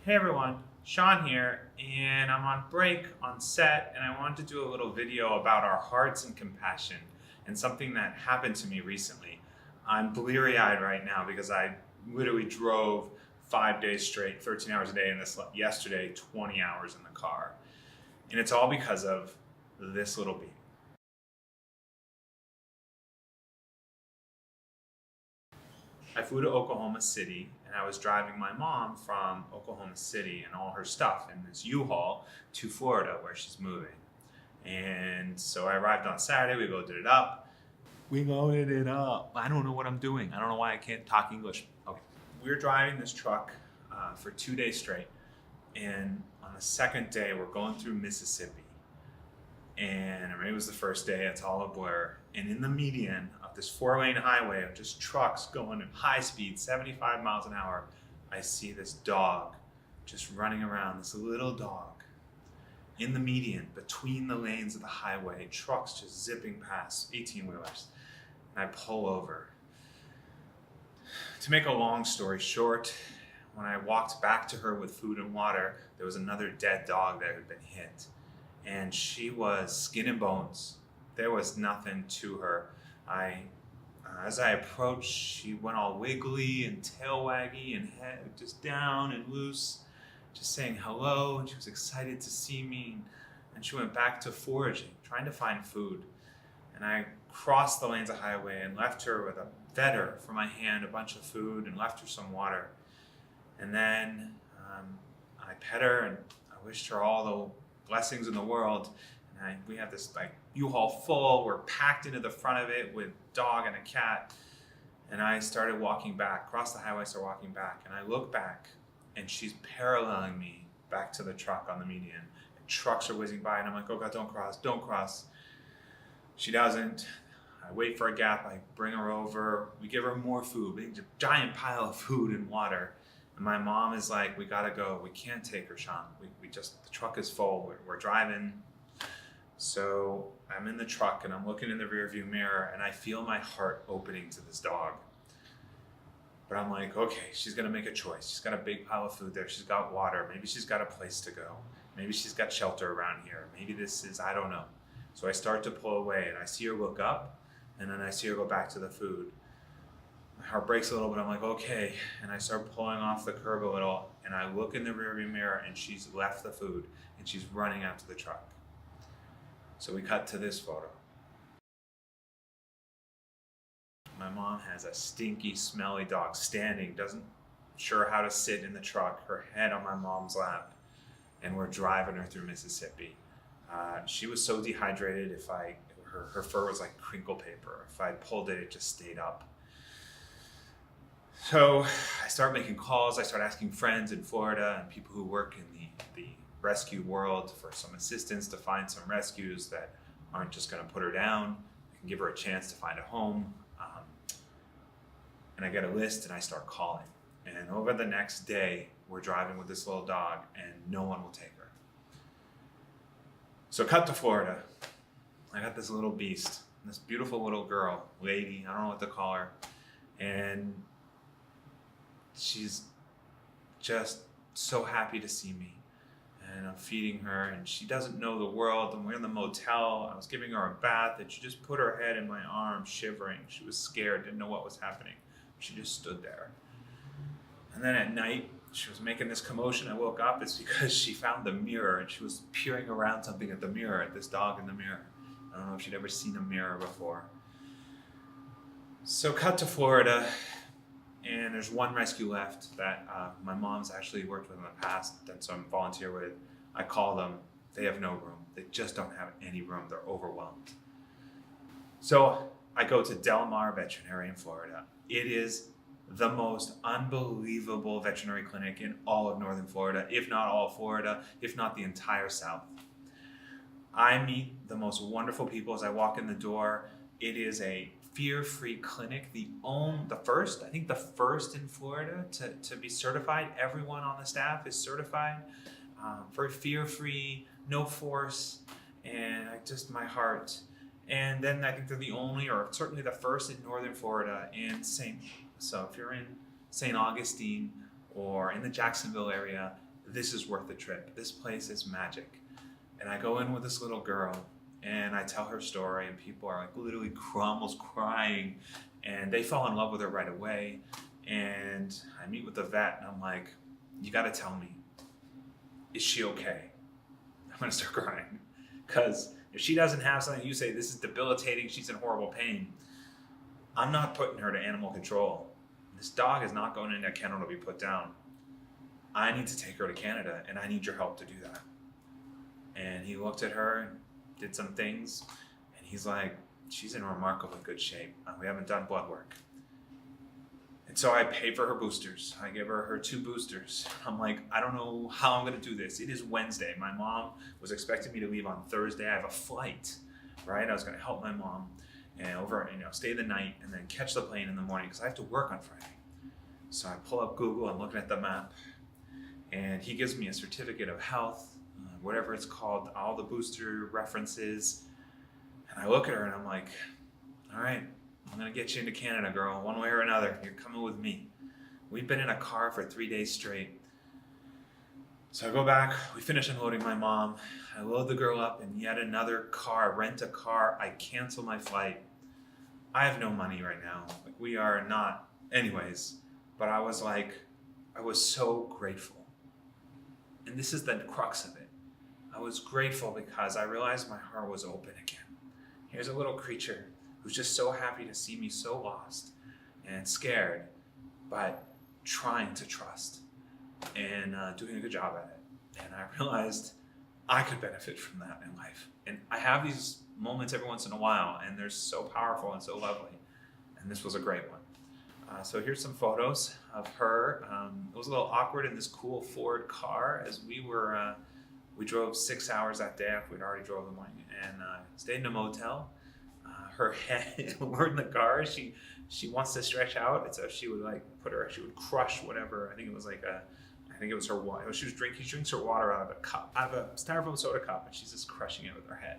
Hey everyone, Sean here, and I'm on break on set, and I wanted to do a little video about our hearts and compassion and something that happened to me recently. I'm bleary eyed right now because I literally drove 5 days straight, 13 hours a day, and this yesterday, 20 hours in the car. And it's all because of this little beat. I flew to Oklahoma City and I was driving my mom from Oklahoma City and all her stuff in this U-Haul to Florida where she's moving. And so I arrived on Saturday, we loaded it up. We loaded it up. I don't know what I'm doing. I don't know why I can't talk English. Okay. We were driving this truck for 2 days straight. And on the second day, we're going through Mississippi. And it was the first day, it's all a blur. And in the median of this 4-lane highway of just trucks going at high speed, 75 miles an hour, I see this dog just running around, this little dog. In the median, between the lanes of the highway, trucks just zipping past, 18-wheelers. And I pull over. To make a long story short, when I walked back to her with food and water, there was another dead dog that had been hit. And she was skin and bones. There was nothing to her. As I approached, she went all wiggly and tail waggy and head just down and loose, just saying hello, and she was excited to see me. And she went back to foraging, trying to find food. And I crossed the lanes of highway and left her with a fetter from my hand, a bunch of food, and left her some water. And then I pet her and I wished her all the blessings in the world. And we have this U-Haul full. We're packed into the front of it with dog and a cat. And I started walking back, across the highway, started walking back. And I look back and she's paralleling me back to the truck on the median. And trucks are whizzing by and I'm like, oh God, don't cross, don't cross. She doesn't. I wait for a gap, I bring her over. We give her more food, a giant pile of food and water. And my mom is like, we gotta go. We can't take her, Sean. The truck is full. We're driving. So I'm in the truck and I'm looking in the rearview mirror and I feel my heart opening to this dog. But I'm like, okay, she's gonna make a choice. She's got a big pile of food there. She's got water. Maybe she's got a place to go. Maybe she's got shelter around here. Maybe this is, I don't know. So I start to pull away and I see her look up and then I see her go back to the food. My heart breaks a little bit. I'm like, okay. And I start pulling off the curb a little and I look in the rearview mirror and she's left the food and she's running out to the truck. So we cut to this photo. My mom has a stinky, smelly dog standing, doesn't sure how to sit in the truck, her head on my mom's lap, and we're driving her through Mississippi. She was so dehydrated, her fur was like crinkle paper. If I pulled it, it just stayed up. So I start making calls, I start asking friends in Florida and people who work in the rescue world for some assistance to find some rescues that aren't just gonna put her down, can give her a chance to find a home. And I get a list and I start calling. And over the next day, we're driving with this little dog and no one will take her. So cut to Florida. I got this little beast, this beautiful little girl, lady, I don't know what to call her. And she's just so happy to see me. And I'm feeding her and she doesn't know the world. And we're in the motel. I was giving her a bath and she just put her head in my arm, shivering. She was scared, didn't know what was happening. She just stood there. And then at night, she was making this commotion. I woke up, it's because she found the mirror and she was peering around something at the mirror, at this dog in the mirror. I don't know if she'd ever seen a mirror before. So cut to Florida. And there's one rescue left that my mom's actually worked with in the past, that so I'm volunteer with. I call them, they have no room. They just don't have any room, they're overwhelmed. So I go to Del Mar Veterinary in Florida. It is the most unbelievable veterinary clinic in all of Northern Florida, if not all of Florida, if not the entire South. I meet the most wonderful people as I walk in the door. It is a fear-free clinic, the first in Florida to be certified. Everyone on the staff is certified for fear-free, no force, and my heart. And then I think they're the only, or certainly the first in Northern Florida so if you're in St. Augustine or in the Jacksonville area, this is worth the trip. This place is magic. And I go in with this little girl and I tell her story, and people are like literally almost crying, and they fall in love with her right away. And I meet with the vet and I'm like, you got to tell me, is she okay? I'm going to start crying. Because if she doesn't have something, you say this is debilitating, she's in horrible pain, I'm not putting her to animal control. This dog is not going into a kennel to be put down. I need to take her to Canada, and I need your help to do that. And he looked at her, did some things, and he's like, she's in remarkably good shape. We haven't done blood work. And so I pay for her boosters. I give her 2 boosters. I'm like, I don't know how I'm going to do this. It is Wednesday. My mom was expecting me to leave on Thursday. I have a flight, right? I was going to help my mom and stay the night and then catch the plane in the morning because I have to work on Friday. So I pull up Google. I'm looking at the map, and he gives me a certificate of health, whatever it's called, all the booster references. And I look at her and I'm like, all right, I'm going to get you into Canada, girl, one way or another. You're coming with me. We've been in a car for 3 days straight. So I go back, we finish unloading my mom. I load the girl up in yet another car, rent a car. I cancel my flight. I have no money right now. Like, we are not, anyways. But I was so grateful. And this is the crux of it. I was grateful because I realized my heart was open again. Here's a little creature who's just so happy to see me so lost and scared, but trying to trust and doing a good job at it. And I realized I could benefit from that in life. And I have these moments every once in a while, and they're so powerful and so lovely. And this was a great one. So here's some photos of her. It was a little awkward in this cool Ford car as we drove 6 hours that day after we'd already drove the morning, and stayed in a motel. Her head, we're in the car, she wants to stretch out, and so she would she would crush whatever, I think it was her water. She drinks her water out of a styrofoam soda cup, and she's just crushing it with her head.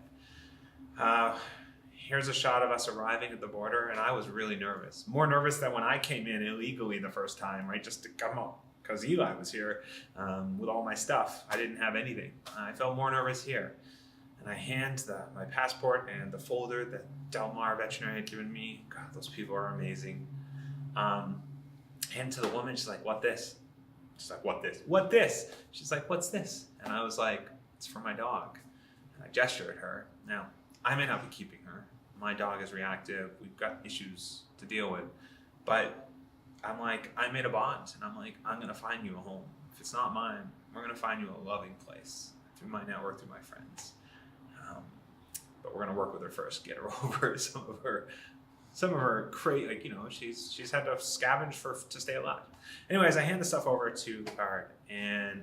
Here's a shot of us arriving at the border, and I was really nervous. More nervous than when I came in illegally the first time, right? Just to come up, because Eli was here with all my stuff. I didn't have anything. I felt more nervous here. And I hand my passport and the folder that Del Mar veterinary had given me. God, those people are amazing. Hand to the woman, she's like, what this? She's like, what this? What this? She's like, what's this? And I was like, it's for my dog. And I gesture at her. Now, I may not be keeping her. My dog is reactive. We've got issues to deal with. But I'm like, I made a bond. And I'm like, I'm going to find you a home. If it's not mine, we're going to find you a loving place through my network, through my friends. But we're going to work with her first, get her over some of her she's had to scavenge to stay alive. Anyways, I hand the stuff over to the guard, and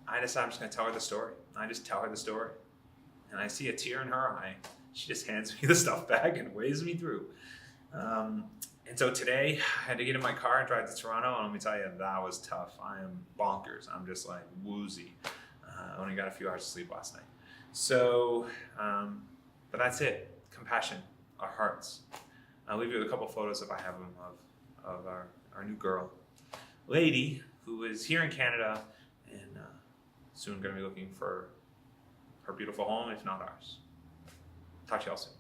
I decide I'm just going to tell her the story. I just tell her the story, and I see a tear in her eye. She just hands me the stuff bag and waves me through. And so today, I had to get in my car and drive to Toronto, and let me tell you, that was tough. I am bonkers. I'm just like woozy. I only got a few hours of sleep last night. So, but that's it. Compassion, our hearts. I'll leave you with a couple photos if I have them of our new girl, Lady, who is here in Canada and soon going to be looking for her beautiful home, if not ours. Talk to y'all soon.